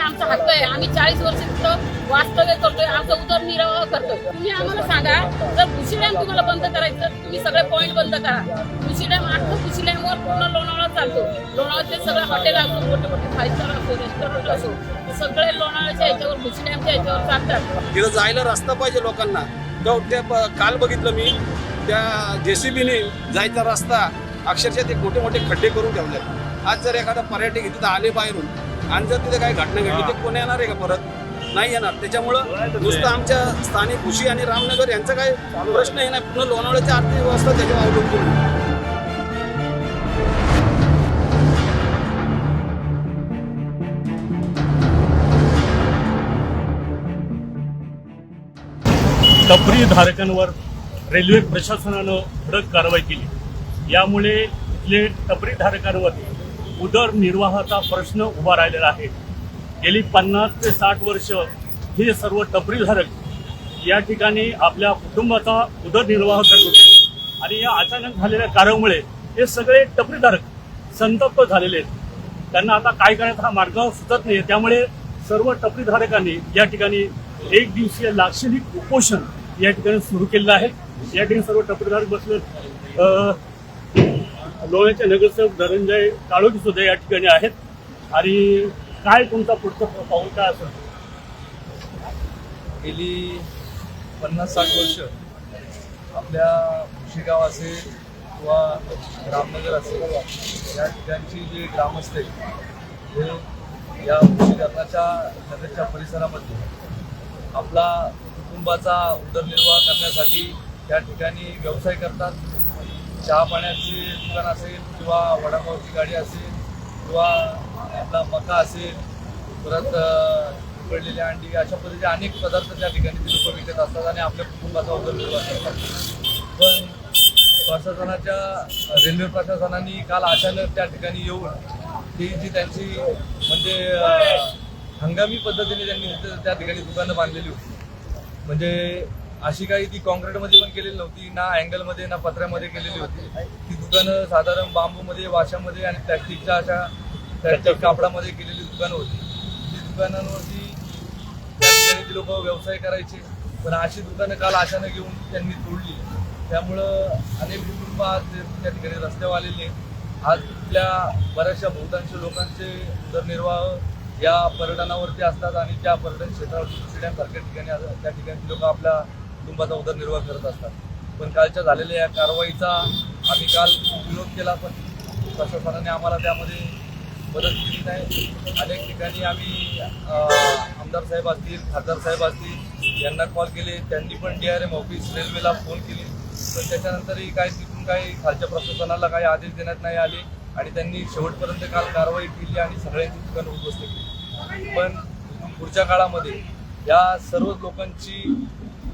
आमचा हक्क आहे. आम्ही 40 वर्ष तिथं वास्तव्य करतोय, आमचा उदरनिर्वाह करतोय. तुम्ही आम्हाला सांगा, जर भुशी डॅम तुम्हाला बंद करायचं तर तुम्ही सगळे पॉईंट बंद करा. भुशी डॅम अख्खं भुशी डॅमवर पूर्ण लोणावळा चालतो. लोणावळ्याचे सगळे हॉटेल असो, मोठे मोठे 5 स्टार असो, रेस्टॉरंट असो, सगळे लोणावळ्याच्या ह्याच्यावर भुशी डॅमच्या ह्याच्यावर चालतात. तिथं जायला रस्ता पाहिजे लोकांना. काल बघितलं मी, त्या JCBने जायचा रस्ता अक्षरशः ते मोठे मोठे खड्डे करून ठेवले. आज जर एखादा पर्यटक तिथं आले बाहेरून आणि जर तिथे काही घटना घडली ते कोण येणार आहे का? परत नाही येणार. त्याच्यामुळं नुसतं आमच्या स्थानिक भुशी आणि रामनगर यांचा काही प्रश्न आहे नाही, पूर्ण लोणावळ्याची आर्थिक व्यवस्था त्याच्यावर अवलंबून आहे. टपरी धारकांवर रेल्वे प्रशासनानं कडक कारवाई केली. यामुळे इथले टपरी धारकांवर उदरनिर्वाहाचा प्रश्न उभा राहिलेला आहे. गेली 50 ते 60 वर्ष हे सर्व टपरीधारक या ठिकाणी आपल्या कुटुंबाचा उदरनिर्वाह करत होते आणि या अचानक झालेल्या कारणामुळे हे सगळे टपरीधारक संतप्त झालेले आहेत. त्यांना आता काय करायचा हा मार्ग सुचत नाही. त्यामुळे सर्व टपरीधारकांनी या ठिकाणी 1 दिवसीय लाक्षणिक उपोषण या ठिकाणी सुरू केलेलं आहे. या ठिकाणी सर्व टपरीधारक बसलेत. लोण्याचे नगरसेवक धनंजय काळोखी सुद्धा या ठिकाणी आहेत. आणि काय तुमचा पुढचं पाऊल काय असेल? गेली 50-60 वर्ष आपल्या भुशीगाव असेल किंवा रामनगर असेल या ठिकाणची जे ग्रामस्थ आहेत हे या भुशी धरणाच्या नगरच्या परिसरामध्ये आपला कुटुंबाचा उदरनिर्वाह करण्यासाठी त्या ठिकाणी व्यवसाय करतात. चहा पाण्याचे दुकान असेल किंवा वडापावची गाडी असेल किंवा आपला मका असेल, परत उकडलेली अंडी, अशा पद्धतीचे अनेक पदार्थ त्या ठिकाणी ते लोक विकत असतात आणि आपल्या कुटुंबाचा उदरनिर्वाह करतात. पण प्रशासनाच्या रेल्वे प्रशासनाने काल अचानक त्या ठिकाणी येऊन ती जी त्यांची म्हणजे हंगामी पद्धतीने त्यांनी त्या ठिकाणी दुकानं बांधलेली होती. म्हणजे अशी काही ती कॉन्क्रीटमध्ये पण केलेली नव्हती, ना अँगलमध्ये ना पत्र्यामध्ये केलेली होती. ती दुकानं साधारण बांबूमध्ये, वाशामध्ये आणि प्लॅस्टिकच्या अशा प्लॅस्टिक कापडामध्ये केलेली दुकानं होती. ती दुकानांवरती त्या ठिकाणी ती लोक व्यवसाय करायचे. पण अशी दुकानं काल अचानक येऊन त्यांनी तोडली. त्यामुळं अनेक कुटुंब आज त्या ठिकाणी रस्त्यावर आलेले. आज तिथल्या बऱ्याचशा बहुतांश लोकांचे उदरनिर्वाह या पर्यटनावरती असतात आणि त्या पर्यटन क्षेत्रावरती दुसऱ्यांसारख्या ठिकाणी त्या ठिकाणी लोक आपल्या कुटुंबाचा उदरनिर्वाह करत असतात. पण कालच्या झालेल्या या कारवाईचा आम्ही काल विरोध केला, पण प्रशासनाने आम्हाला त्यामध्ये मदत केली नाही. अनेक ठिकाणी आम्ही आमदार साहेब असतील, खासदार साहेब असतील यांना कॉल केले. त्यांनी पण DRM ऑफिस रेल्वेला फोन केली, पण त्याच्यानंतरही काय तिथून काही खालच्या प्रशासनाला काही आदेश देण्यात नाही आले आणि त्यांनी शेवटपर्यंत काल कारवाई केली आणि सगळ्यांची दुकानं उद्ध्वस्त केली. पण पुढच्या काळामध्ये या सर्व लोकांची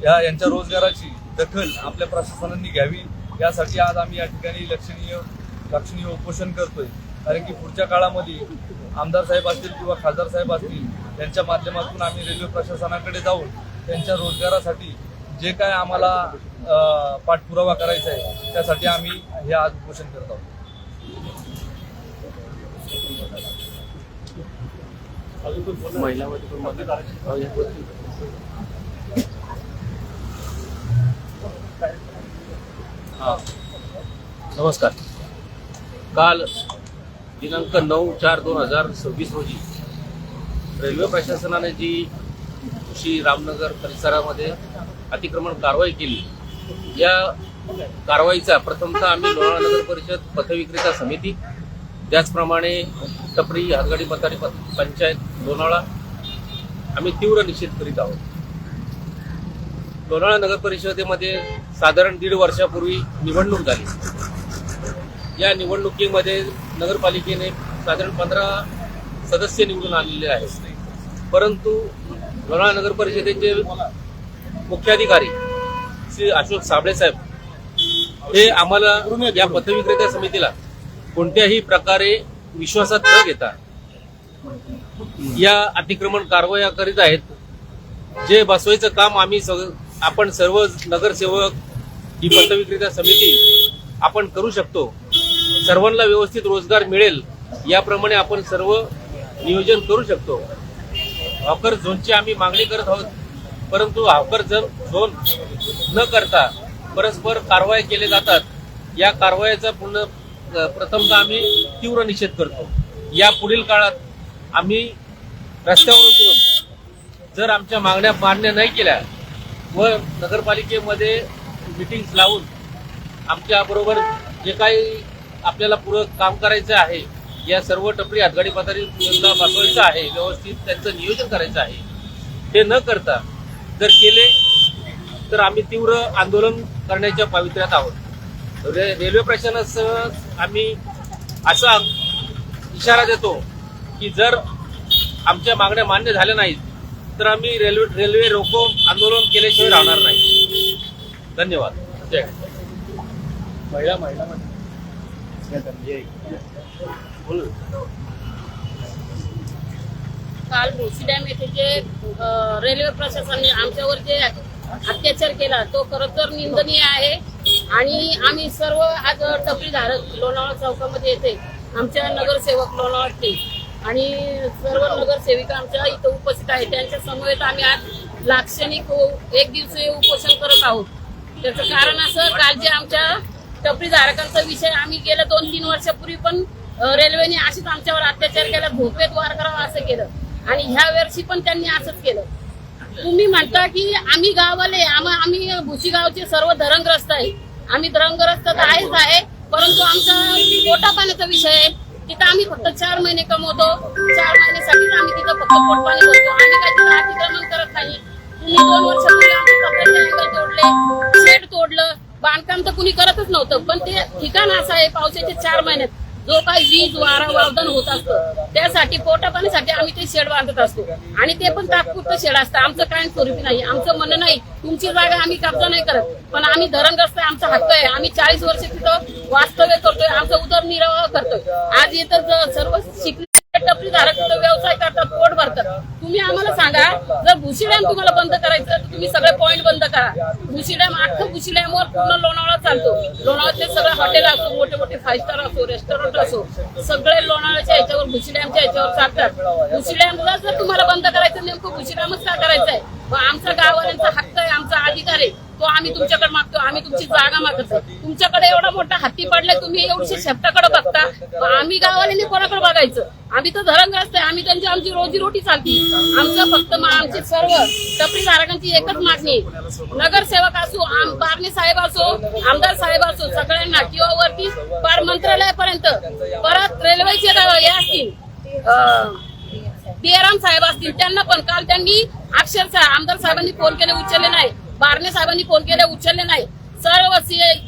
यांच्या रोजगाराची दखल आपल्या प्रशासनाने घ्यावी, यासाठी आज आम्ही या ठिकाणी लक्षणीय उपोषण करतोय. कारण की पुढच्या काळामध्ये आमदार साहेब असतील किंवा खासदार साहेब असतील यांच्या माध्यमातून आम्ही रेल्वे प्रशासनाकडे जाऊन त्यांच्या रोजगारासाठी जे काय आम्हाला पाठपुरावा करायचा आहे त्यासाठी आम्ही हे आज उपोषण करत आहोत. नमस्कार. काल दिनांक 9/4/2026 रोजी रेल्वे प्रशासनाने जी भुशी रामनगर परिसरामध्ये अतिक्रमण कारवाई केली, या कारवाईचा प्रथमतः आम्ही लोणावळा नगर परिषद पथविक्रेता समिती, त्याचप्रमाणे टपरी हातगाडी मथारी पंचायत लोणावळा आम्ही तीव्र निषेध करीत आहोत. लोणावळा नगर परिषदेमध्ये साधारण 1.5 वर्षापूर्वी निवडणूक झाली. या निवडणुकीमध्ये नगरपालिकेने साधारण 15 सदस्य निवडून आणलेले आहेत. परंतु लोणावळा नगर परिषदेचे मुख्याधिकारी श्री अशोक साबळे साहेब हे आम्हाला या पथविक्रेता समितीला कोणत्याही प्रकारे विश्वासात न घेता या अतिक्रमण कारवाया करीत आहेत. जे बसवायचं काम आपण सर्व नगरसेवक, ही पथविक्रेता समिती आपण करू शकतो. सर्वांना व्यवस्थित रोजगार मिळेल याप्रमाणे आपण सर्व नियोजन करू शकतो. हॉकर झोनची आम्ही मागणी करत आहोत, परंतु हॉकर झोन न करता परस्पर कारवाई केले जातात. या कारवाईचा प्रथमतः आम्ही तीव्र निषेध करतो. या पुढील काळात आम्ही रस्त्यावर उतरून जर आमच्या मागण्या मान्य नाही केल्या व नगरपालिकेमध्ये मीटिंग्स लावून आमच्याबरोबर जे काही आपल्याला पुढं काम करायचं आहे, या सर्व टपरी हातगाडी पथारीला बसवायचं आहे, व्यवस्थित त्यांचं नियोजन करायचं आहे, ते न करता जर केले तर आम्ही तीव्र आंदोलन करण्याच्या पावित्र्यात आहोत. रेल्वे प्रशासनासह आम्ही असा इशारा देतो की जर आमच्या मागण्या मान्य झाल्या नाहीत तर आम्ही रेल्वे रोको आंदोलन केल्याशिवाय राहणार नाही. धन्यवाद. जय हिंद. काल भोसी डॅम येथे जे रेल्वे प्रशासनाने आमच्यावर जे अत्याचार केला तो खरंच तर निंदनीय आहे. आणि आम्ही सर्व आज टपरीधारक लोणावळा चौकामध्ये येते, आमच्या नगरसेवक लोणावळाचे आणि सर्व नगरसेविका आमच्या इथं उपस्थित आहेत, त्यांच्या समवेत आम्ही आज लाक्षणिक एक दिवसीय उपोषण करत आहोत. त्याचं कारण असं, काल जे आमच्या टपरीधारकांचा विषय आम्ही गेल्या 2-3 वर्षापूर्वी पण रेल्वेने अशीच आमच्यावर अत्याचार केला, झोपेत वार करावा असं केलं आणि ह्या वर्षी पण त्यांनी असंच केलं. तुम्ही म्हणता की आम्ही गाववाले आम्ही भुशी गावचे सर्व धरणग्रस्त आहे. आम्ही धरणग्रस्त तर आहेच आहे, परंतु आमचा पोटा पाण्याचा विषय आहे. तिथं आम्ही फक्त 4 महिने कमवतो, 4 महिन्यासाठीच आम्ही तिथं फक्त पोटपाणी भरतो. आम्ही काही तिथं अतिक्रमण करत नाही. तुम्ही 2 वर्षापूर्वी आमचे कपड्याचे अँगल तोडले, शेड तोडलं, बांधकाम तर कुणी करतच नव्हतं. पण ते ठिकाण असं आहे, पावसाचे 4 महिन्यात जो काही वीज वारा वावदान होत असतं त्यासाठी पोटा पाण्यासाठी आम्ही ते शेड बांधत असतो आणि ते पण तात्पुरतं शेड असतं. आमचं काय स्वरूपी नाही. आमचं म्हणणं नाही तुमची जागा आम्ही कब्जा नाही करत, पण आम्ही धरणग्रस्त आहे, आमचा हक्क आहे. आम्ही 40 वर्ष तिथं वास्तव्य करतोय, आमचा उदरनिर्वाह करतोय. आज येतं सर्व शिकले टपरीधारक तिथं व्यवसाय करतात, पोट भरतात. तुम्ही आम्हाला सांगा, जर भुशी डॅम तुम्हाला बंद करायचं तर तुम्ही सगळे पॉईंट बंद करा. भुशी डॅम अख्खं भुशी डॅमवर पूर्ण लोणावळा चालतो. लोणावळ्याचे सगळे हॉटेल असो, मोठे मोठे 5 स्टार असो, रेस्टॉरंट असो, सगळे लोणावळ्याच्या ह्याच्यावर भुशी डॅमच्या ह्याच्यावर चालतात. भुशी डॅमला जर तुम्हाला बंद करायचं, नेमकं भुशी डॅमच का करायचं आहे? मग आमचा गाववाल्यांचा हक्क आहे, आमचा अधिकार आहे, तो आम्ही तुमच्याकडे मागतो. आम्ही तुमची जागा मागतो. तुमच्याकडे एवढा मोठा हत्ती पडलाय, तुम्ही एवढी शेपटाकडे बघता, आम्ही गाववाल्यांनी कोणाकडे बघायचं? आम्ही तर धरणग्रस्त आहे, आम्ही त्यांची आमची रोजीरोटी चालती. आमचं फक्त आमची सर्व टपरीधारकांची एकच मागणी, नगरसेवक असो, बारणे साहेब असो, आमदार साहेब असो, सगळ्यांना किंवा वरती पार मंत्रालयापर्यंत, परत रेल्वेचे हे असतील, DRM साहेब असतील, त्यांना पण काल त्यांनी अक्षरशः आमदार साहेबांनी फोन केले, उचलले नाही. बारणे साहेबांनी फोन केले, उचलले नाही. सर्व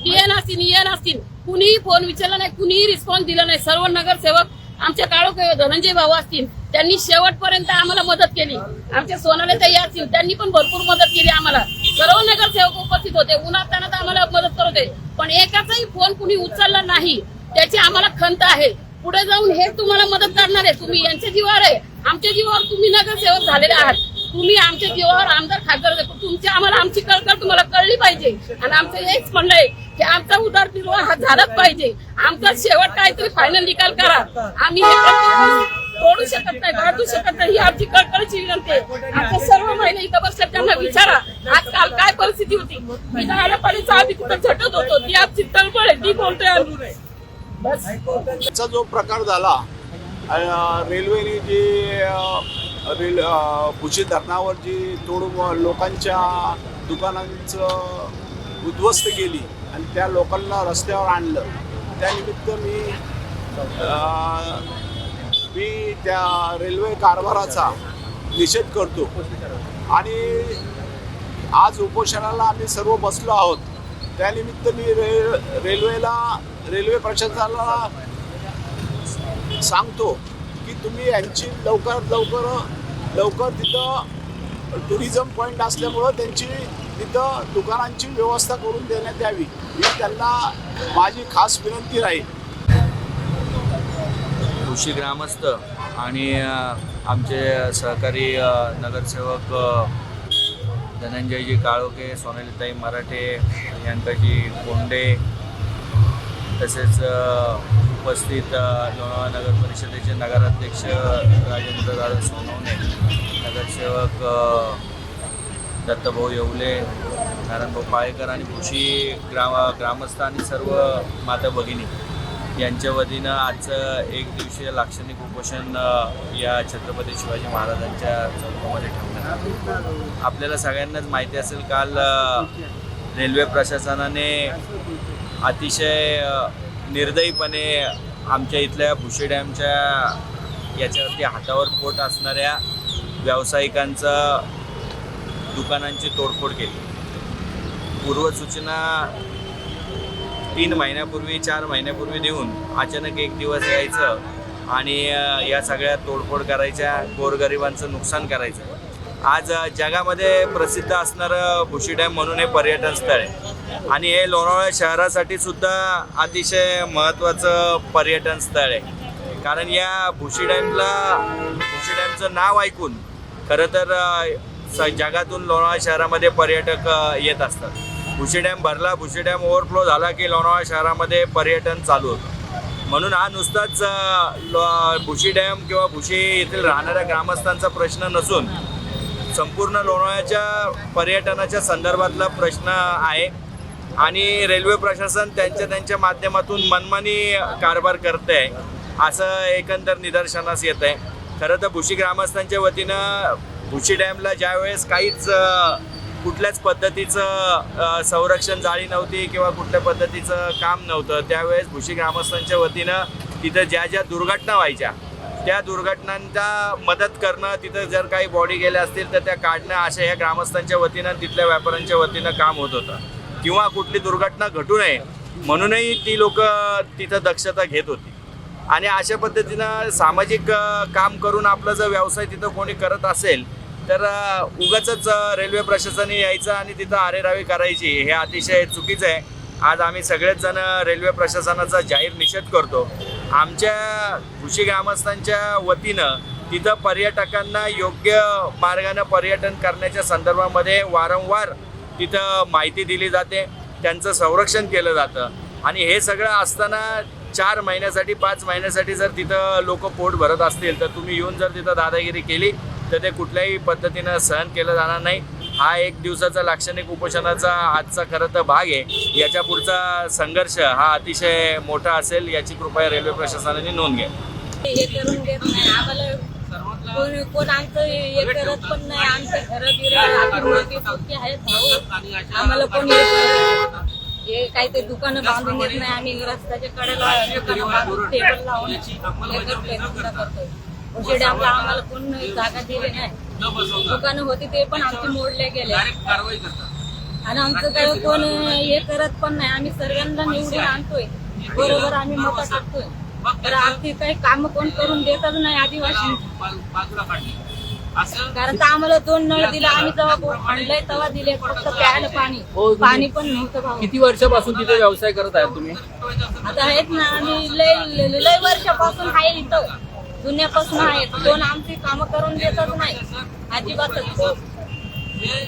DN असतील, EN असतील, कुणीही फोन विचारला नाही, कुणीही रिस्पॉन्स दिला नाही. सर्व नगरसेवक आमच्या काळोखे धनंजय भाऊ असतील, त्यांनी शेवटपर्यंत आम्हाला मदत केली. आमच्या सोनाले ताई असतील, त्यांनी पण भरपूर मदत केली आम्हाला. सर्व नगरसेवक उपस्थित होते, उन्हातानात आम्हाला मदत करत होते, पण एकाचाही फोन कुणी उचलला नाही. त्याची आम्हाला खंत आहे. पुढे जाऊन हे तुम्हाला मदत करणार आहे, तुम्ही यांच्या जीवावर आहे, आमच्या जीवावर तुम्ही नगरसेवक झालेले आहात. तुम्ही आमच्या जीवावर आमदार खासदार, तुमची आम्हाला आमची कळकळ तुम्हाला कळली पाहिजे. आणि आमचं हेच म्हणणं आहे की आमचा उदरनिर्वाह हा झालाच पाहिजे. आमचा शेवट काहीतरी फायनल निकाल करा. आम्ही तोडू शकत नाही, वाढू शकत नाही, ही आमची कळकळीची विनंती आहे. आमच्या सर्व महिला इथं बसल्या, त्यांना विचारा आजकाल काय परिस्थिती होती. मी जायला पाहिजे आम्ही तिथं झटत होतो, ती आमची तळपळ आहे, ती बोलतोय आम्ही. चा जो प्रकार झाला, रेल्वेने जी भुशी धरणावर जी तोडून लोकांच्या दुकानांचं उद्ध्वस्त केली आणि त्या लोकांना रस्त्यावर आणलं, त्यानिमित्त मी त्या रेल्वे कारभाराचा निषेध करतो. आणि आज उपोषणाला आम्ही सर्व बसलो आहोत. त्यानिमित्त मी रेल्वे प्रशासनाला सांगतो की तुम्ही यांची लवकर तिथं टुरिझम पॉईंट असल्यामुळं त्यांची तिथं दुकानांची व्यवस्था करून देण्यात यावी, ही त्यांना माझी खास विनंती राहील. भुशी ग्रामस्थ आणि आमचे सहकारी नगरसेवक धनंजयजी काळोखे, सोनालीताई मराठे, प्रियांकाजी कोंडे, तसेच उपस्थित लोणावळा नगर परिषदेचे नगराध्यक्ष राजेंद्रदादा सोनवणे, नगर नगरसेवक दत्तभाऊ येवले, नारायणभाऊ पाळेकर आणि भुशी ग्रामस्थ आणि सर्व माता भगिनी यांच्या वतीनं आजचं एक दिवसीय लाक्षणिक उपोषण या छत्रपती शिवाजी महाराजांच्या चौकामध्ये ठेवण्यात आलं. आपल्याला सगळ्यांनाच माहिती असेल, काल रेल्वे प्रशासनाने अतिशय निर्दयीपणे आमच्या इथल्या भुशी डॅमच्या याच्यावरती हातावर पोट असणाऱ्या व्यावसायिकांचं दुकानांची तोडफोड केली. पूर्वसूचना 3 महिन्यापूर्वी 4 महिन्यापूर्वी देऊन अचानक एक दिवस यायचं आणि या सगळ्या तोडफोड करायच्या, गोरगरिबांचं नुकसान करायचं. आज जगामध्ये प्रसिद्ध असणारं भुशी डॅम म्हणून हे पर्यटन स्थळ आहे आणि हे लोणावळा शहरासाठी सुद्धा अतिशय महत्त्वाचं पर्यटन स्थळ आहे. कारण या भुशी डॅमचं नाव ऐकून खरं तर जगातून लोणावळा शहरामध्ये पर्यटक येत असतात. भुशी डॅम भरला, भुशी डॅम ओव्हरफ्लो झाला की लोणावळा शहरामध्ये पर्यटन चालू होतं. म्हणून हा नुसताच भुशी डॅम किंवा भुशी येथील राहणाऱ्या ग्रामस्थांचा प्रश्न नसून संपूर्ण लोणावळ्याच्या पर्यटनाच्या संदर्भातला प्रश्न आहे आणि रेल्वे प्रशासन त्यांच्या माध्यमातून मनमानी कारभार करत आहे असं एकंदर निदर्शनास येत आहे. खरं तर भुशी ग्रामस्थांच्या वतीनं भुशी डॅमला ज्यावेळेस काहीच कुठल्याच पद्धतीचं संरक्षण जाळी नव्हती किंवा कुठल्या पद्धतीचं काम नव्हतं, त्यावेळेस भुशी ग्रामस्थांच्या वतीनं तिथं ज्या दुर्घटना व्हायच्या त्या दुर्घटनांचा मदत करणं, तिथं जर काही बॉडी गेल्या असतील तर त्या काढणं, अशा ह्या ग्रामस्थांच्या वतीनं तिथल्या व्यापाऱ्यांच्या वतीनं काम होत होतं. किंवा कुठली दुर्घटना घटू नये म्हणूनही ती लोक तिथं दक्षता घेत होती. आणि अशा पद्धतीनं सामाजिक काम करून आपला जर व्यवसाय तिथं कोणी करत असेल तर उगाचच रेल्वे प्रशासनाने यायचं आणि तिथं आरेरावी करायची, हे अतिशय चुकीचं आहे. आज आम्ही सगळेच जण रेल्वे प्रशासनाचा जाहीर निषेध करतो. आमच्या भुशी ग्रामस्थांच्या वतीनं तिथं पर्यटकांना योग्य मार्गानं पर्यटन करण्याच्या संदर्भामध्ये वारंवार तिथं माहिती दिली जाते, त्यांचं संरक्षण केलं जातं. आणि हे सगळं असताना 4 महिन्यासाठी 5 महिन्यासाठी जर तिथं लोक पोट भरत असतील तर तुम्ही येऊन जर तिथं दादागिरी केली तर ते कुठल्याही पद्धतीनं सहन केलं जाणार नाही. हा एक दिवसाचा लाक्षणिक उपोषणाचा आजचा खरं तर भाग आहे. याच्या पुढचा संघर्ष हा अतिशय मोठा असेल याची कृपया रेल्वे प्रशासनाने नोंद घ्या. हे करून देत नाही आम्हाला, कोण आमचं हे करत पण नाही. आमचे घरं आहेत भाऊ, आम्हाला कोण हे काहीतरी दुकानं बांधून देत नाही. आम्ही रस्त्याच्या कडेला दुकानं बांधून टेबल लावून करतोय. भुशी डॅमला आम्हाला कोण जागा दिली नाही. दुकानं होती ते पण आमचे मोडले गेले आणि आमचं काय कोण हे करत पण नाही. आम्ही सर्वांना निवडून आणतोय, बरोबर आम्ही मतं टाकतोय, तर आर्थिक काही काम कोण करून देतच नाही आदिवासी. कारण आम्हाला 2 नळ दिला, आम्ही जेव्हा आणलंय तेव्हा दिले, फक्त प्यायला पाणी पण नव्हतं भाऊ. किती वर्षापासून तिथे व्यवसाय करत आहात तुम्ही? आता आहेत ना, आम्ही लय वर्षापासून आहे इथं, जुन्यापासून आहेत. कोण आमची कामं करून देतच नाही अजिबातच.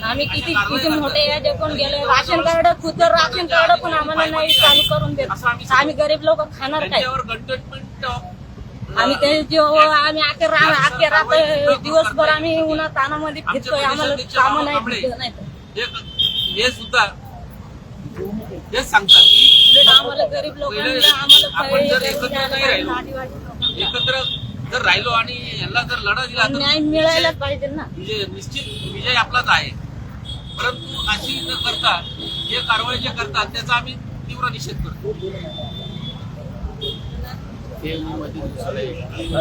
आम्ही किती मोठे याचे कोण गेले, राशन कार्ड खुद राशन कार्ड पण आम्हाला नाही चालू करून देत. आम्ही गरीब लोक खाणार काय? आम्ही ते आम्ही आखे रात दिवसभर आम्ही उन्हा तानामध्ये फिरतोय, आम्हाला कामं नाही. हे सुद्धा हेच सांगतात की आम्हाला गरीब लोकांना आम्हाला एकत्र जर राहिलो आणि यांना जर लढा दिला तर न्याय मिळायलाच पाहिजे ना. म्हणजे निश्चित विजय आपलाच आहे. परंतु अशी न करता जे कारवाई जे करतात त्याचा आम्ही तीव्र निषेध करतो.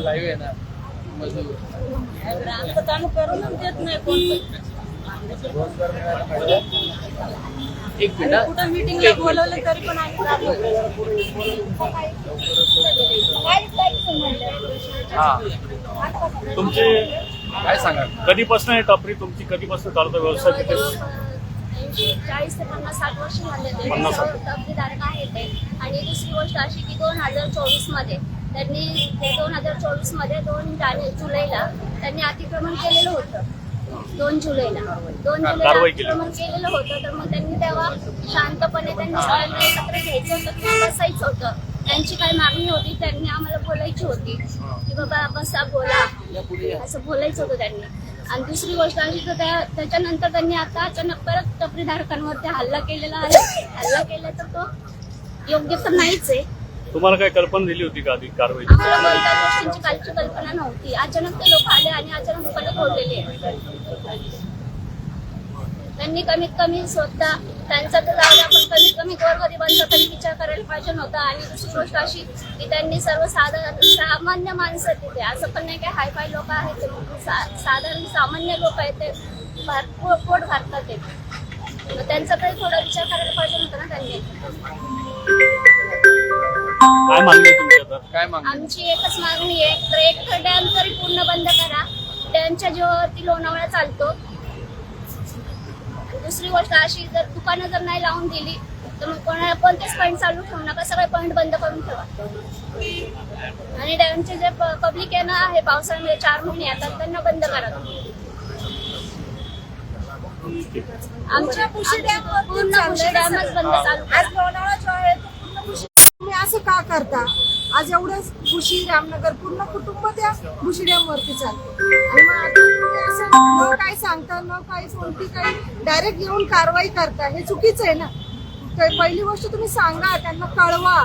लाईव्ह आहे ना मजूर आमचं काम करूनच देत नाही कोण. कुठं मिटिंगला बोलवलं तरी पण आम्ही जातो. तुमचे काय सांगा कधीपासून आहे टपरी तुमची, कधीपासून चालतो व्यवसाय तिथे? 40 ते 50-60 वर्ष झाले ते 50. तपशीलधारक आहे ते. आणि दुसरी गोष्ट अशी की 2024 मध्ये त्यांनी 2024 मध्ये 2 जुलैला त्यांनी अतिक्रमण केलेलं होतं. 2 जुलैला अतिक्रमण केलेलं होतं. तर मग त्यांनी तेव्हा शांतपणे त्यांनी सगळ्यांना एकत्र घ्यायचं होतं किंवा बसायचं होतं. त्यांची काय मागणी होती, त्यांनी आम्हाला बोलायची होती की बाबा बसा बोला, असं बोलायचं होतं त्यांनी. आणि दुसरी गोष्ट अशी तर त्याच्यानंतर त्यांनी आता अचानक परत टपरीधारकांवरती हल्ला केलेला आहे. हल्ला केला तर तो योग्य तर नाहीच आहे. तुम्हाला काय कल्पना दिली होती का आधी कारवाई? आम्हाला कोणत्या गोष्टींची कालची कल्पना नव्हती. अचानक ते लोक आले आणि अचानक दुकानं तोडलेली आहे. त्यांनी कमीत कमी स्वतः त्यांचा तर जाऊ द्या, पण कमीत कमी गोरगरिबांचा तरी विचार करायला पाहिजे नव्हता. आणि दुसरी गोष्ट अशी की त्यांनी सर्वसाधारण सामान्य माणसं तिथे, असं पण नाही काय हाय फाय लोक आहेत, साधारण सामान्य लोक आहेत ते पोट भरतात ते. त्यांचा तरी थोडा विचार करायला पाहिजे नव्हता ना त्यांनी. काय मागणी आहे तुमची आता? काय मागणी? आमची एकच मागणी आहे, तर एक डॅम तरी पूर्ण बंद करा. डॅमच्या जीवावरती लोणावळा चालतो. दुसरी गोष्ट अशी, जर दुकानं जर नाही लावून दिली तर मग कोणाला कोणतेच पॉईंट चालू ठेवू नका, सगळे पॉईंट बंद करून ठेवा. आणि डॅमचे जे पब्लिक आहे ना आहे पावसाळ्यामध्ये 4 महिने येतात त्यांना बंद करा. आमच्या पुशी डॅम पूर्ण पुशी डॅमच बंद चालू करा. आज लोणावळा जो आहे तो पूर्ण भुशी. तुम्ही असं का करता? आज एवढं भुशी रामनगर पूर्ण कुटुंब त्या भुशी डॅम वरती चालतो आणि मग आता तुम्ही असं न काय सांगता, न काही कोणती काही डायरेक्ट येऊन कारवाई करता, हे चुकीचं आहे ना. पहिली गोष्ट तुम्ही सांगा, त्यांना कळवा.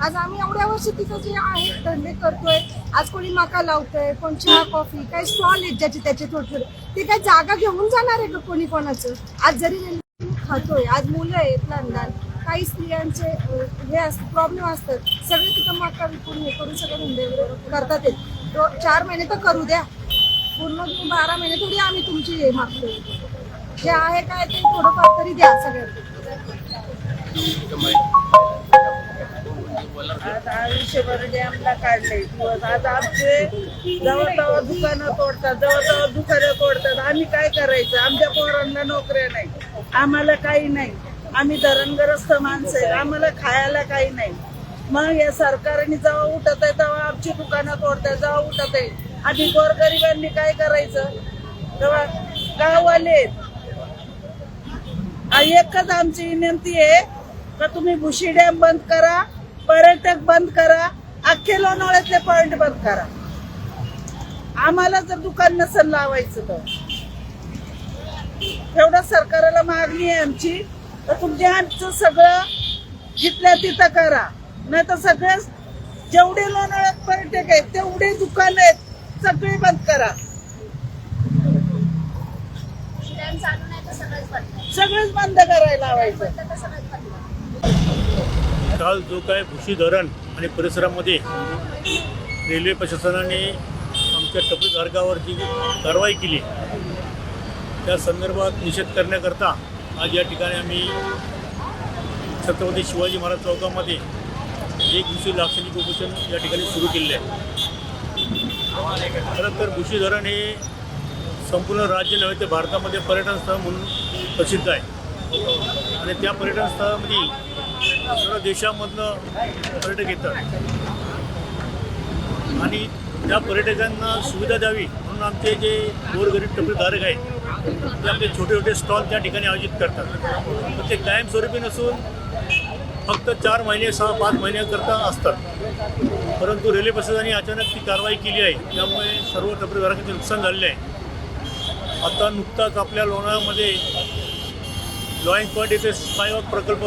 आज आम्ही एवढ्या वर्ष तिथं जे आहे धंदे करतोय, आज कोणी मका लावतोय, कोण चहा कॉफी, काही स्टॉल आहेत ज्याचे त्याचे थोडे थोडे, ते काय जागा घेऊन जाणार आहे का कोणी कोणाचं? आज जरी खातोय, आज मुलं आहेत लहान लहान, काही स्त्रियांचे हे असतात प्रॉब्लेम असतात, सगळे तिथं मका विकून हे करून सगळे धंदे करतात. 4 महिने तर करू द्या, पूर्ण 12 महिने थोडी आम्ही तुमची हे मागतोय. जे आहे काय ते थोडंफार तरी द्या सगळ्यांना. आज आयुष्यभर डॅमला काढले दिवस. आज आमचे जवळ दुकानं तोडतात, जवळ दुकानं तोडतात. आम्ही काय करायचं? आमच्या पोरांना नोकऱ्या नाही, आम्हाला काही नाही. आम्ही धरणग्रस्त माणसं आहे, आम्हाला खायला काही नाही. मग या सरकारने जेव्हा उठत आहे तेव्हा आमची दुकानं तोडतात, जेव्हा उठत आहे. आणि गोरगरिबांनी काय करायचं? तेव्हा गाववाले एकच आमची विनंती आहे का तुम्ही भुशी डॅम बंद करा, पर्यटक बंद करा, अख्खे लोणावळ्यातले पॉइंट बंद करा. आम्हाला जर दुकान नसेल लावायचं तर एवढं सरकारला मागणी आहे आमची. तर तुमच्या आमचं सगळं जिथल्या तिथं करा, नाही तर सगळे जेवढे लोणावळ्यात पर्यटक आहेत तेवढे दुकान आहेत सगळे बंद करा. डॅम चालू नाही तर सगळंच बंद, सगळंच बंद करायला लावायचं. बंद तर सगळंच बंद. काल जो काय भुशी धरण आणि परिसरामध्ये रेल्वे प्रशासनाने आमच्या टपरीधारकावर जी कारवाई केली त्या संदर्भात निषेध करण्याकरता आज या ठिकाणी आम्ही छत्रपती शिवाजी महाराज चौकामध्ये 1 दिवसीय लाक्षणिक उपोषण या ठिकाणी सुरू केले आहे. खरं तर भुशी धरण हे संपूर्ण राज्य नव्हे तर भारतामध्ये पर्यटन स्थळ म्हणून प्रसिद्ध आहे आणि त्या पर्यटन स्थळामध्ये सर्व देशामधनं पर्यटक येतात आणि त्या पर्यटकांना सुविधा द्यावी म्हणून आमचे जे गोरगरीब टपरीधारक आहेत ते आपले छोटे छोटे स्टॉल त्या ठिकाणी आयोजित करतात. पण ते कायमस्वरूपी नसून फक्त 4 महिने 6-5 महिन्याकरता असतात. परंतु रेल्वे प्रशासनाने अचानक ती कारवाई केली आहे, त्यामुळे सर्व टपरीधारकांचे नुकसान झालेले आहे. आता नुकताच आपल्या लोणावळ्यामध्ये लॉयन्स पॉईंट येथे स्कायवॉक प्रकल्प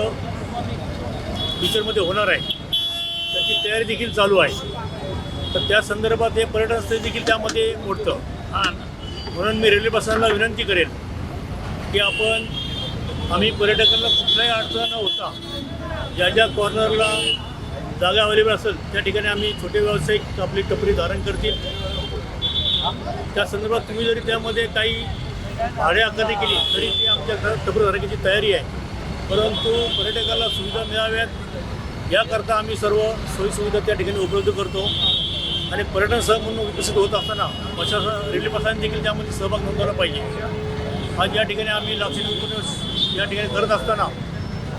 फ्युचरमध्ये होणार आहे, त्याची तयारी देखील चालू आहे. तर त्या संदर्भात हे पर्यटन स्थळ देखील त्यामध्ये मोडतं. आणि म्हणून मी रेल्वे प्रशासनाला विनंती करेन की आम्ही पर्यटकांना कुठल्याही अडचण न होता ज्या ज्या कॉर्नरला जागा अवेलेबल असेल त्या ठिकाणी आम्ही छोटे व्यावसायिक आपली टपरी धारण करतील. त्या संदर्भात तुम्ही जरी त्यामध्ये काही भाडे आकारणी केली तरी ती आमच्या टपरी धारकाची तयारी आहे. परंतु पर्यटकाला सुविधा मिळाव्यात याकरता आम्ही सर्व सोयीसुविधा त्या ठिकाणी उपलब्ध करतो आणि पर्यटन स्थळ म्हणून विकसित होत असताना रेल्वे प्रशासन देखील त्यामध्ये सहभाग नोंदवला पाहिजे. आज या ठिकाणी आम्ही लाक्षणिक उपोषण या ठिकाणी करत असताना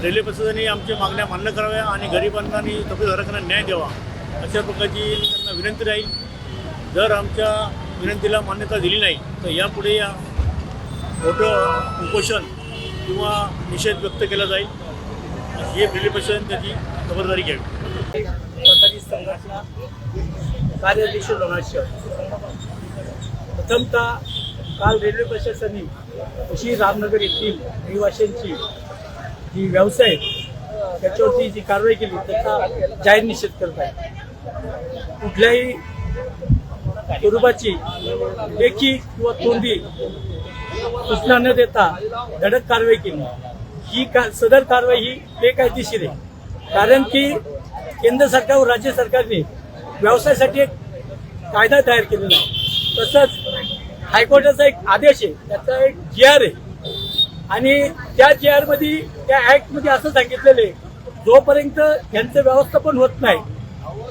रेल्वे प्रशासनाने आमच्या मागण्या मान्य कराव्या आणि गरिबांना आणि टपरीधारकांना न्याय द्यावा अशा प्रकारची त्यांना विनंती राहील. जर आमच्या विनंतीला मान्यता दिली नाही तर यापुढे या मोठं उपोषण किंवा निषेध व्यक्त केला जाईल. हे रेल्वे प्रशासन त्याची खबरदारी घ्यावी. स्वतःची संघटना कार्याध्यक्ष लोणार शहर प्रथमतः काल रेल्वे प्रशासनाने अशी रामनगर येथील रहिवाशांची जी व्यवसाय त्याच्यावरती जी कारवाई केली त्याचा जाहीर निषेध करत आहे. कुठल्याही स्वरूपाची लेखी किंवा तोंडी सूचना न देता धडक कारवाई केली. ही सदर कारवाई ही बेकायदेशीर आहे, कारण की केंद्र सरकार व राज्य सरकारने व्यवसायासाठी एक कायदा तयार केलेला आहे. तसंच हायकोर्टाचा एक आदेश आहे, त्याचा एक GR आहे आणि त्या GR मध्ये त्या ऍक्ट मध्ये असं सांगितलेलं आहे जोपर्यंत यांचं व्यवस्थापन होत नाही,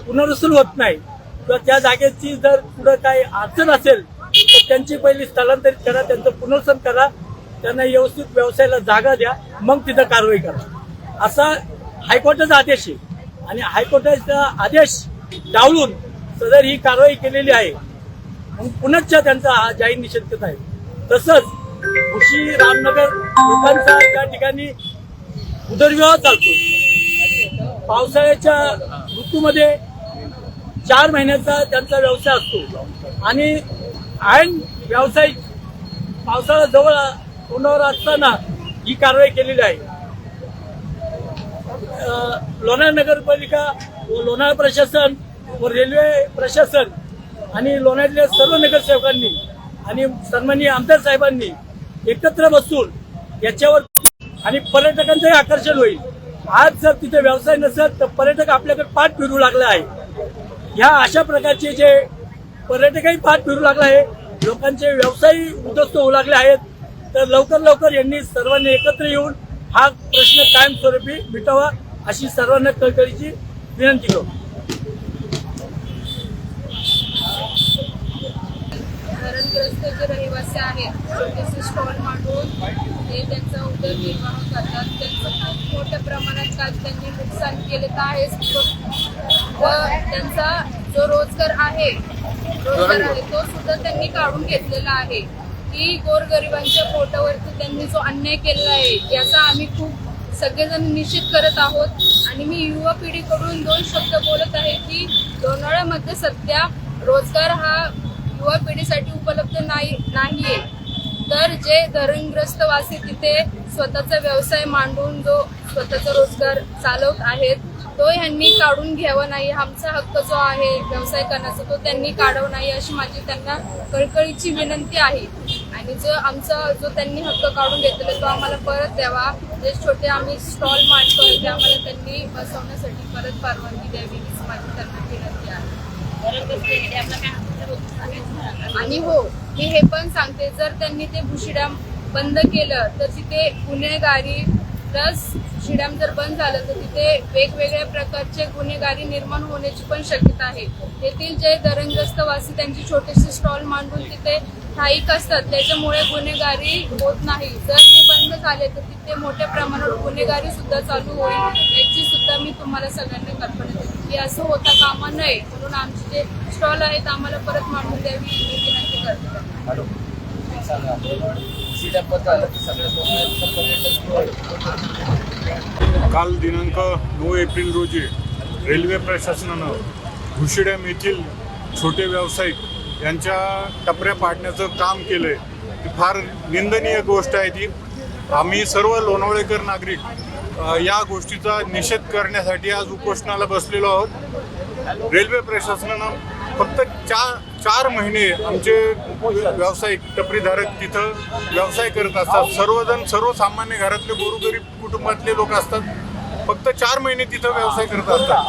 पुनर्वसूल होत नाही किंवा त्या जागेची जर पुढे काही अडचण असेल तर त्यांची पहिली स्थलांतरित करा, त्यांचं पुनर्वसन करा, त्यांना व्यवस्थित व्यवसायाला जागा द्या, मग तिथं कारवाई करा, असा हायकोर्टाचा आदेश आहे. आणि हायकोर्टाचा आदेश डावलून सदर ही कारवाई केलेली आहे. मग पुनश्च त्यांचा हा जाहीर निषेध करत आहे. तसंच भुशी रामनगर लोकांचा त्या ठिकाणी उदरविवाह चालतो. पावसाळ्याच्या ऋतूमध्ये 4 महिन्याचा त्यांचा व्यवसाय असतो आणि ऐन व्यावसायिक पावसाळा जवळ तोंडावर असताना ही कारवाई केलेली आहे. लोणार नगरपालिका व लोणार प्रशासन व रेल्वे प्रशासन आणि लोणारच्या सर्व नगरसेवकांनी आणि सन्माननीय आमदार साहेबांनी एकत्र बसून याच्यावर आणि पर्यटकांचंही आकर्षण होईल. आज जर तिथे व्यवसाय नसेल तर पर्यटक आपल्याकडे पाठ फिरू लागले आहे. ह्या अशा प्रकारचे जे पर्यटकही पाठ फिरू लागला आहे, लोकांचे व्यवसाय उद्ध्वस्त होऊ लागले आहेत. तर लवकर यांनी सर्वांनी एकत्र येऊन हा प्रश्न कायमस्वरूपी मिटावा अशी सर्वांना कळकळीची विनंती करतो. धरणग्रस्त जे रहिवासी आहेत छोटेसे स्टॉल मांडून ते त्यांचा उदरनिर्वाह करतात. त्यांचं खूप मोठ्या प्रमाणात काल त्यांनी नुकसान केले तर आहेच व त्यांचा जो रोजगार आहे तो सुद्धा त्यांनी काढून घेतलेला आहे. की गोरगरिबांच्या पोटावरती त्यांनी जो अन्याय केलेला आहे याचा आम्ही खूप सगळेजण निषेध करत आहोत. आणि मी युवा पिढीकडून 2 शब्द बोलत आहे की लोणावळ्यामध्ये सध्या रोजगार हा युवा पिढीसाठी उपलब्ध नाहीये. तर जे धरणग्रस्त वासी तिथे स्वतःचा व्यवसाय मांडून जो स्वतःचा रोजगार चालवत आहेत तो ह्यांनी काढून घ्यावा नाही. आमचा हक्क जो आहे व्यवसाय करण्याचा तो त्यांनी काढावा नाही अशी माझी त्यांना कळकळीची विनंती आहे. आणि जो त्यांनी हक्क काढून घेतलेला तो आम्हाला परत द्यावा. जे छोटे आम्ही स्टॉल मांडतोय ते आम्हाला त्यांनी बसवण्यासाठी परत परवानगी द्यावी हीच माझी त्यांना विनंती आहे. आणि हो मी हे पण सांगते जर त्यांनी ते भुशी डॅम बंद केलं तर तिथे गुन्हेगारी प्लस भुशी डॅम जर बंद झालं तर तिथे वेगवेगळ्या प्रकारचे गुन्हेगारी निर्माण होण्याची पण शक्यता आहे. तेथील जे धरणग्रस्त वासी त्यांची छोटेसे स्टॉल मांडून तिथे स्थायिक असतात त्याच्यामुळे गुन्हेगारी होत नाही. जर ते बंद झाले तर तिथे मोठ्या प्रमाणावर गुन्हेगारी सुद्धा चालू होईल याची सुद्धा मी तुम्हाला सगळ्यांना कल्पना देते की असं होता कामा नये. म्हणून आमचे जे स्टॉल आहेत आम्हाला परत मांडून द्यावी ही विनंती करते. काल दिनांक 9 एप्रिल रोजी रेल्वे प्रशासनानं भुशी डॅम येथील छोटे व्यावसायिक यांच्या टपऱ्या पाडण्याचं काम केलं आहे. ती फार निंदनीय गोष्ट आहे. ती आम्ही सर्व लोणावळेकर नागरिक या गोष्टीचा निषेध करण्यासाठी आज उपोषणाला बसलेलो आहोत. रेल्वे प्रशासनानं फक्त 4 महिने आमचे व्यावसायिक टपरीधारक तिथं व्यवसाय करत असतात. सर्वजण सर्वसामान्य घरातले गोरगरीब कुटुंबातले लोक असतात. फक्त 4 महिने तिथं व्यवसाय करत असतात.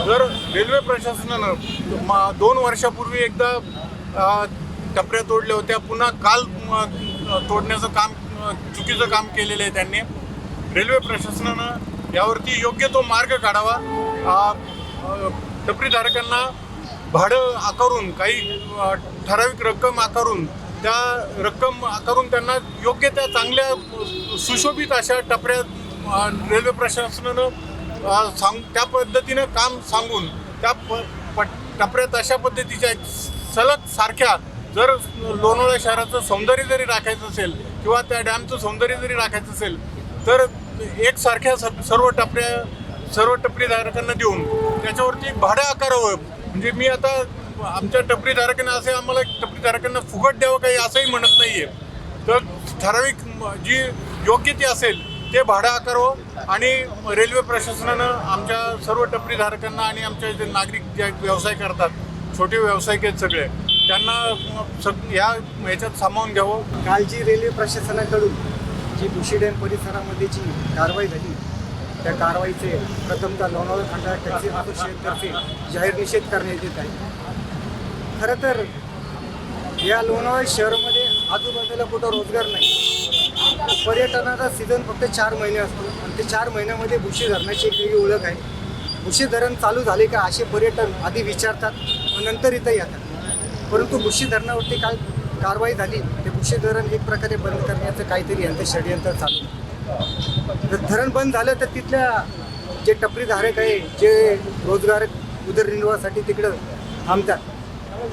जर रेल्वे प्रशासनानं 2 वर्षापूर्वी एकदा टपऱ्या तोडल्या होत्या, पुन्हा काल तोडण्याचं काम चुकीचं काम केलेलं आहे त्यांनी. रेल्वे प्रशासनानं यावरती योग्य तो मार्ग काढावा. टपरीधारकांना भाडं आकारून काही ठराविक रक्कम आकारून त्यांना योग्य त्या चांगल्या सुशोभित अशा टपऱ्या रेल्वे प्रशासनानं त्या पद्धतीनं काम सांगून त्या टपऱ्यात अशा पद्धतीच्या सलग सारख्या जर लोणावळा शहराचं सौंदर्य जरी राखायचं असेल किंवा त्या डॅमचं सौंदर्य जरी राखायचं असेल तर एकसारख्या सर्व टपरीधारकांना देऊन त्याच्यावरती भाडं आकारावं. म्हणजे मी आता आमच्या टपरीधारकांना असे आम्हाला टपरीधारकांना फुकट द्यावं काही असंही म्हणत नाहीये. तर ठराविक जी योग्य ते असेल ते भाडं आकारावं आणि रेल्वे प्रशासनानं आमच्या सर्व टपरीधारकांना आणि आमच्या जे नागरिक जे व्यवसाय करतात, छोटे व्यावसायिक आहेत सगळे, त्यांना ह्याच्यात सामावून घ्यावं. काल जी रेल्वे प्रशासनाकडून जी भुशी डॅम परिसरामध्ये जी कारवाई झाली, त्या कारवाईचे प्रथमतः लोणावळा खंडाळा टॅक्सी असोसिएशनतर्फे जाहीर निषेध करण्यात येत आहे. खरं तर या लोणावळा शहरामध्ये आजूबाजूला कुठं रोजगार नाही. पर्यटनाचा सीझन फक्त 4 महिने असतो आणि ते 4 महिन्यामध्ये भुशी धरणाची एक वेगळी ओळख आहे. भुशी धरण चालू झाले का असे पर्यटन आधी विचारतात व नंतर इथं येतात. परंतु भुशी धरणावरती काल कारवाई झाली. ते भुशी धरण एक प्रकारे बंद करण्याचं काहीतरी यांचं षडयंत्र चालू आहे. जर धरण बंद झालं तर तिथल्या जे टपरीधारक आहे, जे रोजगार उदरनिर्वाहासाठी तिकडं थांबतात,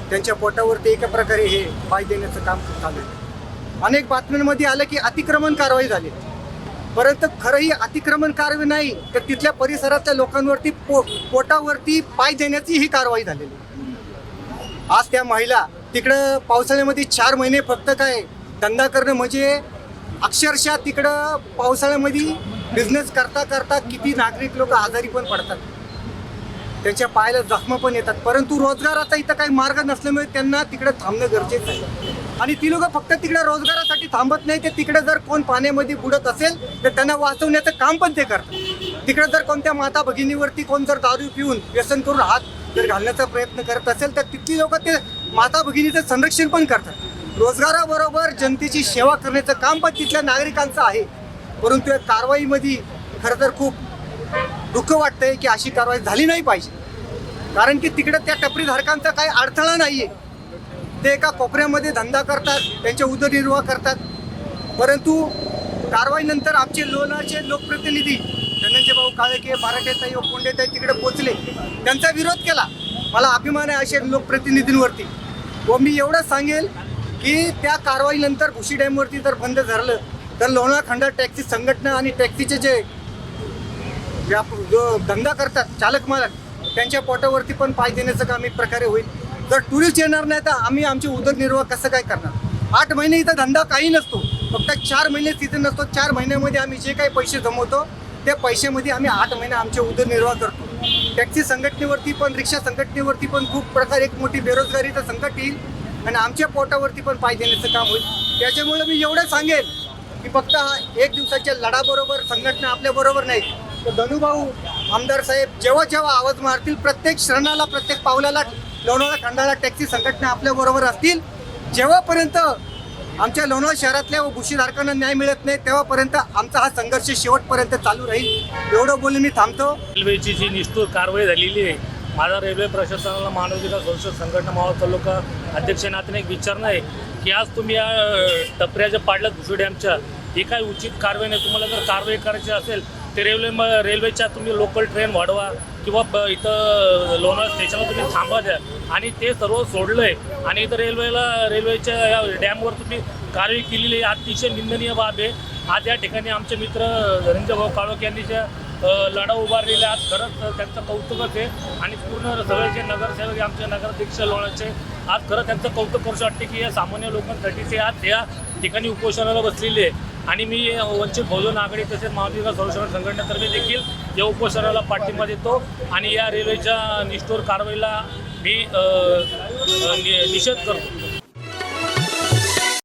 त्यांच्या पोटावरती एका प्रकारे हे पाय देण्याचं काम चालू आहे. अनेक बातम्यांमध्ये आलं की अतिक्रमण कारवाई झाली, परंतु खरं ही अतिक्रमण कारवाई नाही, तर तिथल्या परिसरातल्या लोकांवरती पोटावरती पाय देण्याची ही कारवाई झालेली. आज त्या महिला तिकडं पावसाळ्यामध्ये 4 महिने फक्त काय धंदा करणं म्हणजे अक्षरशः तिकडं पावसाळ्यामध्ये बिझनेस करता करता किती नागरिक लोक आजारी पण पडतात, त्यांच्या पायाला जखमा पण येतात. परंतु रोजगाराचा इथं काही मार्ग नसल्यामुळे त्यांना तिकडे थांबणं गरजेचं आहे. आणि ती लोक फक्त तिकडे रोजगारासाठी थांबत नाही, ते तिकडे जर कोण पाण्यामध्ये बुडत असेल तर त्यांना वाचवण्याचं काम पण ते करतात. तिकडे जर कोणत्या माता भगिनीवरती कोण जर दारू पिऊन व्यसन करून हात जर घालण्याचा प्रयत्न करत असेल तर तिथली लोक ते माता भगिनीचं संरक्षण पण करतात. रोजगाराबरोबर जनतेची सेवा करण्याचं काम पण तिथल्या नागरिकांचं आहे. परंतु या कारवाईमध्ये खरं तर खूप दुःख वाटतंय की अशी कारवाई झाली नाही पाहिजे. कारण की तिकडे त्या टपरीधारकांचा काही अडथळा नाही आहे. ते एका कोपऱ्यामध्ये धंदा करतात, त्यांचे उदरनिर्वाह करतात. परंतु कारवाईनंतर आमचे लोणाचे लोकप्रतिनिधी धनंजय भाऊ काळके, मराठेताई व कोंडेताई तिकडे पोचले, त्यांचा विरोध केला. मला अभिमान आहे अशा लोकप्रतिनिधींवरती. व मी एवढंच सांगेल की त्या कारवाईनंतर भुशी डॅमवरती जर बंद झालं तर लोणावळा खंडाळा टॅक्सी संघटना आणि टॅक्सीचे जे जो धंदा करतात चालक मालक, त्यांच्या पोटावरती पण पाय देण्याचं काम एक प्रकारे होईल. जर टुरिस्ट येणार नाही तर आम्ही आमचे उदरनिर्वाह कसं काय करणार? 8 महिने इथं धंदा काही नसतो, फक्त 4 महिने सीझन नसतो. 4 महिन्यामध्ये आम्ही जे काही पैसे जमवतो त्या पैशामध्ये आम्ही 8 महिने आमचे उदरनिर्वाह करतो. टॅक्सी संघटनेवरती पण, रिक्षा संघटनेवरती पण खूप प्रकारे एक मोठी बेरोजगारीचं संकट येईल आणि आमच्या पोटावरती पण पाय देण्याचं काम होईल. त्याच्यामुळे मी एवढं सांगेल की फक्त हा 1 दिवसाच्या लढाबरोबर संघटना आपल्याबरोबर नाही, तर धनुभाऊ आमदार साहेब जेव्हा जेव्हा आवाज मारतील प्रत्येक क्षणाला, प्रत्येक पावलाला लोणावळा खंडाळा टॅक्सी संघटना आपल्याबरोबर असतील. जेव्हापर्यंत आमच्या लोणावळा शहरातल्या व भुशीधारकांना न्याय मिळत नाही तेव्हापर्यंत आमचा हा संघर्ष शेवटपर्यंत चालू राहील. एवढं बोलून मी थांबतो. रेल्वेची जी निष्ठूर कारवाई झालेली आहे, माझा रेल्वे प्रशासनाला मानवाधिकार संरक्षण संघटना मावळ तालुका अध्यक्ष नात्याने एक विचारणं आहे की आज तुम्ही या टपऱ्या ज्या पाडल्यात भुशी डॅमच्या, ही काय उचित कारवाई नाही. तुम्हाला जर कारवाई करायची असेल ते रेल्वेच्या तुम्ही लोकल ट्रेन वाढवा किंवा इथं लोणावळा स्टेशनला तुम्ही थांबा द्या. आणि ते सर्व सोडलं आहे आणि इथं रेल्वेच्या या डॅमवर तुम्ही कारवाई केलेली आहे, अतिशय निंदनीय बाब आहे. आज या ठिकाणी आमचे मित्र धनंजय भाऊ काळके यांनी ज्या लढा उभारलेला आज खरंच त्यांचं कौतुकच आहे. आणि पूर्ण सगळे जे नगरसेवक आमचे नगराध्यक्ष लोणाचे आज खरं त्यांचं कौतुक करू वाटते की या सामान्य लोकांसाठी ते आज या ठिकाणी उपोषणाला बसलेले आहे. आणि मी वंचित बहुजन आघाडी तसेच मानवाधिकार संरक्षण संघटनेतर्फे देखील या उपोषणाला पाठिंबा देतो आणि या रेल्वेच्या निष्ठूर कारवाईला मी निषेध करतो.